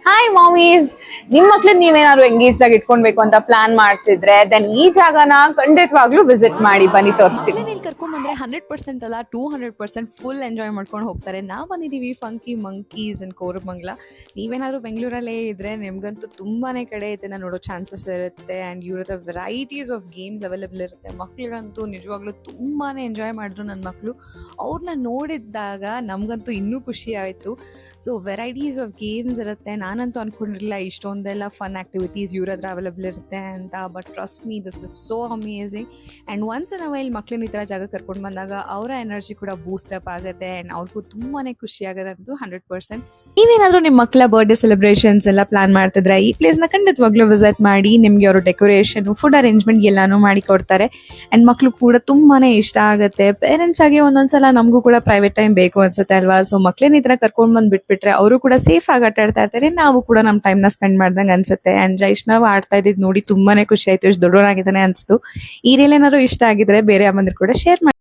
Hi ಮಾಮೀಸ್, ನಿಮ್ ಮಕ್ಳದ್ ನೀವೇನಾದ್ರು engage ಆಗಿ ಇಟ್ಕೊಳ್ಬೇಕು ಅಂತ ಪ್ಲಾನ್ ಮಾಡ್ತಿದ್ರೆ ದೆನ್ ಈ ಜಾಗನ ಖಂಡಿತವಾಗ್ಲೂ ವಿಸಿಟ್ ಮಾಡಿ, ಬನ್ನಿ ತೋರಿಸ್ತೀನಿ. ಮಕ್ಳನ್ನ ಇಲ್ಲಿ ಕರ್ಕೊಂಡ್ಬಂದ್ರೆ 100% ಅಲ್ಲ 200% ಫುಲ್ ಎಂಜಾಯ್ ಮಾಡ್ಕೊಂಡು ಹೋಗ್ತಾರೆ. ನಾವು ಬಂದಿದ್ದೀವಿ ಫಂಕಿ ಮಂಕೀಸ್ ಇನ್ ಕೋರಮಂಗಲ. ನೀವೇನಾದ್ರು ಬೆಂಗಳೂರಲ್ಲೇ ಇದ್ರೆ ನಿಮ್ಗಂತೂ ತುಂಬಾನೇ ಕಡೆ ಇದನ್ನ ನೋಡೋ ಚಾನ್ಸಸ್ ಇರುತ್ತೆ. ಆ್ಯಂಡ್ ಇವ್ರದ ವೆರೈಟೀಸ್ ಆಫ್ ಗೇಮ್ಸ್ ಅವೈಲೇಬಲ್ ಇರುತ್ತೆ. ಮಕ್ಳಿಗಂತೂ ನಿಜವಾಗ್ಲೂ ತುಂಬಾನೇ ಎಂಜಾಯ್ ಮಾಡಿದ್ರು ನನ್ನ ಮಕ್ಕಳು. ಅವ್ರನ್ನ ನೋಡಿದಾಗ ನಮಗಂತೂ ಇನ್ನೂ ಖುಷಿ ಆಯಿತು. ಸೊ ವೆರೈಟೀಸ್ ಆಫ್ ಗೇಮ್ಸ್ ಇರುತ್ತೆ. ನಾನಂತೂ ಅಂದ್ಕೊಂಡಿರಲಿಲ್ಲ ಇಷ್ಟೊಂದೆಲ್ಲ ಫನ್ ಆ್ಯಕ್ಟಿವಿಟೀಸ್ ಇವ್ರ ಹತ್ರ ಅವೈಲೇಬಲ್ ಇರುತ್ತೆ ಅಂತ. But trust me, this is so amazing. And once in a while ಮಕ್ಳನ್ನ ಈ ಥರ ಜಾಗ ಕರ್ಕೊಂಡು ಬಂದಾಗ ಅವರ ಎನರ್ಜಿ ಕೂಡ ಬೂಸ್ಟ್ ಅಪ್ ಆಗುತ್ತೆ. ಆ್ಯಂಡ್ ಅವ್ರಿಗೂ ತುಂಬಾ ಖುಷಿ ಆಗುತ್ತೆ ಅಂತೂ 100%. ನೀವೇನಾದರೂ ನಿಮ್ಮ ಮಕ್ಕಳ ಬರ್ಡೇ ಸೆಲೆಬ್ರೇಷನ್ಸ್ ಎಲ್ಲ ಪ್ಲಾನ್ ಮಾಡ್ತಿದ್ರೆ ಈ ಪ್ಲೇಸ್ನ ಖಂಡಿತವಾಗ್ಲೂ ವಿಸಿಟ್ ಮಾಡಿ. ನಿಮಗೆ ಅವರು ಡೆಕೋರೇಷನ್, ಫುಡ್ ಅರೇಂಜ್ಮೆಂಟ್ ಎಲ್ಲಾನು ಮಾಡಿ ಕೊಡ್ತಾರೆ. ಆ್ಯಂಡ್ ಮಕ್ಕಳು ಕೂಡ ತುಂಬಾ ಇಷ್ಟ ಆಗುತ್ತೆ. ಪೇರೆಂಟ್ಸ್ ಆಗಿ ಒಂದೊಂದ್ಸಲ ನಮಗೂ ಕೂಡ ಪ್ರೈವೇಟ್ ಟೈಮ್ ಬೇಕು ಅನ್ಸುತ್ತೆ ಅಲ್ವಾ? ಸೊ ಮಕ್ಳನ್ನ ಈ ಥರ ಕರ್ಕೊಂಡು ಬಂದು ಬಿಟ್ಬಿಟ್ರೆ ಅವರು ಕೂಡ ಸೇಫ್ ಆಗಿ ಆಟ ಆಡ್ತಾ ಇರ್ತಾರೆ, ನಾವು ಕೂಡ ನಮ್ಮ ಟೈಮ್ನ ಸ್ಪೆಂಡ್ ಮಾಡ್ದಂಗೆ ಅನ್ಸುತ್ತೆ. ಆ್ಯಂಡ್ ಜೈಷ್ಣವ್ ಆಡ್ತಾ ಇದ್ದಿದ್ದು ನೋಡಿ ತುಂಬಾನೇ ಖುಷಿ ಆಯ್ತು. ಎಷ್ಟು ದೊಡ್ಡವರಾಗಿದ್ದಾನೆ ಅನಿಸ್ತು. ಈ ರೀಲ್ ಏನಾದ್ರು ಇಷ್ಟ ಆಗಿದ್ರೆ ಬೇರೆ ಅಮ್ಮಂದ್ರು ಕೂಡ ಶೇರ್ ಮಾಡಿ.